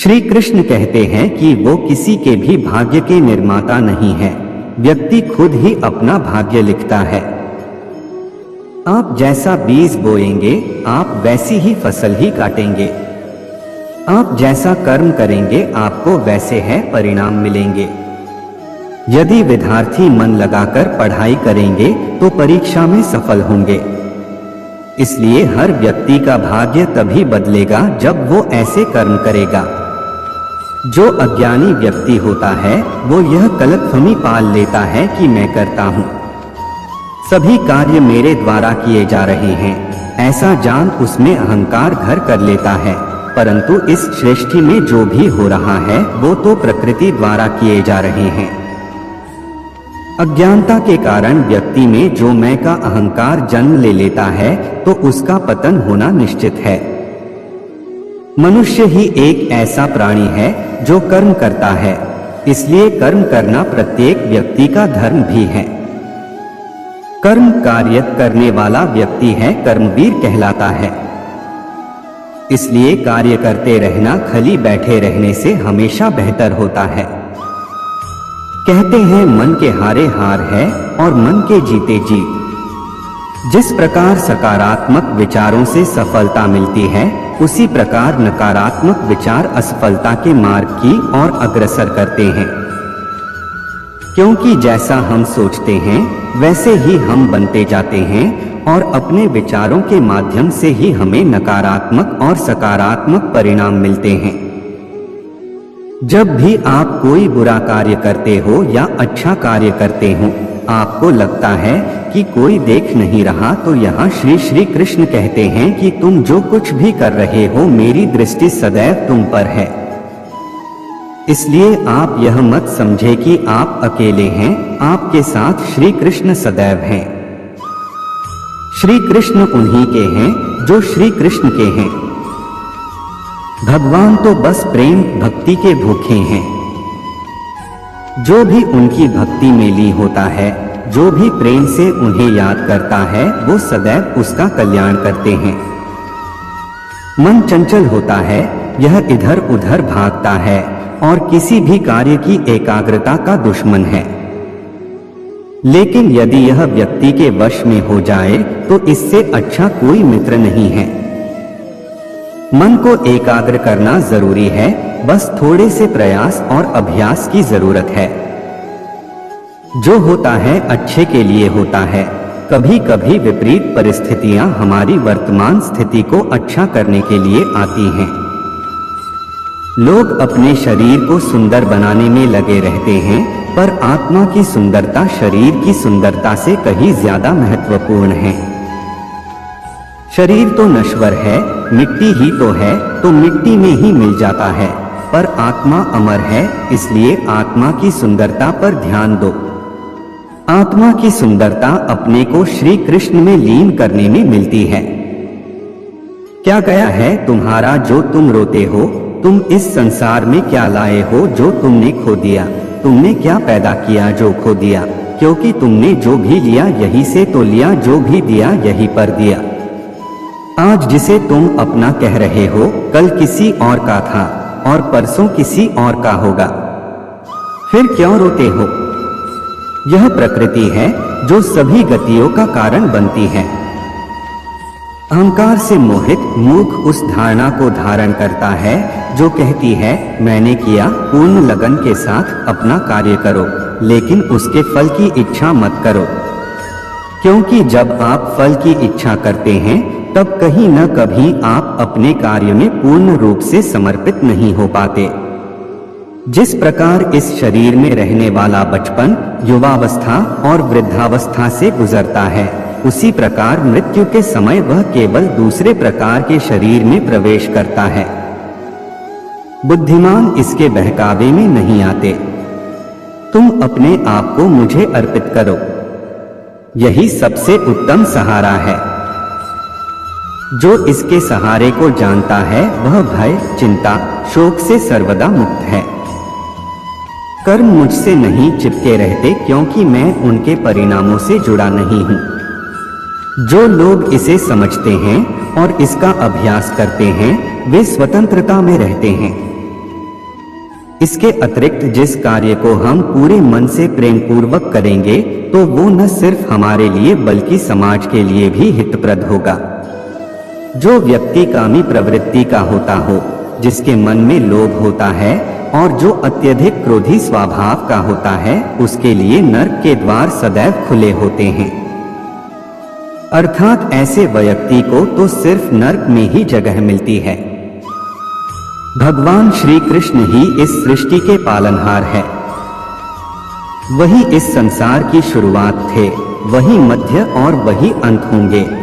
श्री कृष्ण कहते हैं कि वो किसी के भी भाग्य के निर्माता नहीं है, व्यक्ति खुद ही अपना भाग्य लिखता है। आप जैसा बीज बोएंगे आप वैसी ही फसल ही काटेंगे। आप जैसा कर्म करेंगे आपको वैसे है परिणाम मिलेंगे। यदि विद्यार्थी मन लगाकर पढ़ाई करेंगे तो परीक्षा में सफल होंगे। इसलिए हर व्यक्ति का भाग्य तभी बदलेगा जब वो ऐसे कर्म करेगा। जो अज्ञानी व्यक्ति होता है वो यह गलतफहमी पाल लेता है कि मैं करता हूँ, सभी कार्य मेरे द्वारा किए जा रहे हैं, ऐसा जान उसमें अहंकार घर कर लेता है। परंतु इस सृष्टि में जो भी हो रहा है वो तो प्रकृति द्वारा किए जा रहे हैं। अज्ञानता के कारण व्यक्ति में जो मैं का अहंकार जन्म ले लेता है तो उसका पतन होना निश्चित है। मनुष्य ही एक ऐसा प्राणी है जो कर्म करता है, इसलिए कर्म करना प्रत्येक व्यक्ति का धर्म भी है। कर्म कार्य करने वाला व्यक्ति है कर्मवीर कहलाता है। इसलिए कार्य करते रहना खाली बैठे रहने से हमेशा बेहतर होता है। कहते हैं मन के हारे हार है और मन के जीते जीत। जिस प्रकार सकारात्मक विचारों से सफलता मिलती है उसी प्रकार नकारात्मक विचार असफलता के मार्ग की ओर अग्रसर करते हैं। क्योंकि जैसा हम सोचते हैं वैसे ही हम बनते जाते हैं और अपने विचारों के माध्यम से ही हमें नकारात्मक और सकारात्मक परिणाम मिलते हैं। जब भी आप कोई बुरा कार्य करते हो या अच्छा कार्य करते हो, आपको लगता है कि कोई देख नहीं रहा, तो यहाँ श्री श्री कृष्ण कहते हैं कि तुम जो कुछ भी कर रहे हो मेरी दृष्टि सदैव तुम पर है। इसलिए आप यह मत समझे कि आप अकेले हैं, आपके साथ श्री कृष्ण सदैव हैं। श्री कृष्ण उन्हीं के हैं जो श्री कृष्ण के हैं। भगवान तो बस प्रेम भक्ति के भूखे हैं। जो भी उनकी भक्ति में लीन होता है, जो भी प्रेम से उन्हें याद करता है, वो सदैव उसका कल्याण करते हैं। मन चंचल होता है, यह इधर उधर भागता है और किसी भी कार्य की एकाग्रता का दुश्मन है। लेकिन यदि यह व्यक्ति के वश में हो जाए तो इससे अच्छा कोई मित्र नहीं है। मन को एकाग्र करना जरूरी है, बस थोड़े से प्रयास और अभ्यास की जरूरत है। जो होता है अच्छे के लिए होता है। कभी कभी विपरीत परिस्थितियां हमारी वर्तमान स्थिति को अच्छा करने के लिए आती हैं। लोग अपने शरीर को सुंदर बनाने में लगे रहते हैं, पर आत्मा की सुंदरता शरीर की सुंदरता से कहीं ज्यादा महत्वपूर्ण है। शरीर तो नश्वर है, मिट्टी ही तो है, तो मिट्टी में ही मिल जाता है, पर आत्मा अमर है, इसलिए आत्मा की सुंदरता पर ध्यान दो। आत्मा की सुंदरता अपने को श्री कृष्ण में लीन करने में मिलती है। क्या गया है तुम्हारा जो तुम रोते हो? तुम इस संसार में क्या लाए हो जो तुमने खो दिया? तुमने क्या पैदा किया जो खो दिया? क्योंकि तुमने जो भी लिया यही से तो लिया, जो भी दिया यही पर दिया। आज जिसे तुम अपना कह रहे हो कल किसी और का था और परसों किसी और का होगा। फिर क्यों रोते हो? यह प्रकृति है जो सभी गतियों का कारण बनती है। अहंकार से मोहित मूर्ख उस धारणा को धारण करता है जो कहती है मैंने किया, पूर्ण लगन के साथ अपना कार्य करो, लेकिन उसके फल की इच्छा मत करो। क्योंकि जब आप फल की इच्छा करते हैं तब कहीं न कभी आप अपने कार्य में पूर्ण रूप से समर्पित नहीं हो पाते। जिस प्रकार इस शरीर में रहने वाला बचपन, युवावस्था और वृद्धावस्था से गुजरता है, उसी प्रकार मृत्यु के समय वह केवल दूसरे प्रकार के शरीर में प्रवेश करता है। बुद्धिमान इसके बहकावे में नहीं आते। तुम अपने आप को मुझे अर्पित करो, यही सबसे उत्तम सहारा है। जो इसके सहारे को जानता है वह भय, चिंता, शोक से सर्वदा मुक्त है। कर्म मुझसे नहीं चिपके रहते क्योंकि मैं उनके परिणामों से जुड़ा नहीं हूँ। जो लोग इसे समझते हैं और इसका अभ्यास करते हैं वे स्वतंत्रता में रहते हैं। इसके अतिरिक्त जिस कार्य को हम पूरे मन से प्रेम पूर्वक करेंगे तो वो न सिर्फ हमारे लिए बल्कि समाज के लिए भी हितप्रद होगा। जो व्यक्ति कामी प्रवृत्ति का होता हो, जिसके मन में लोभ होता है और जो अत्यधिक क्रोधी स्वभाव का होता है, उसके लिए नरक के द्वार सदैव खुले होते हैं। अर्थात ऐसे व्यक्ति को तो सिर्फ नरक में ही जगह मिलती है। भगवान श्री कृष्ण ही इस सृष्टि के पालनहार है। वही इस संसार की शुरुआत थे, वही मध्य और वही अंत होंगे।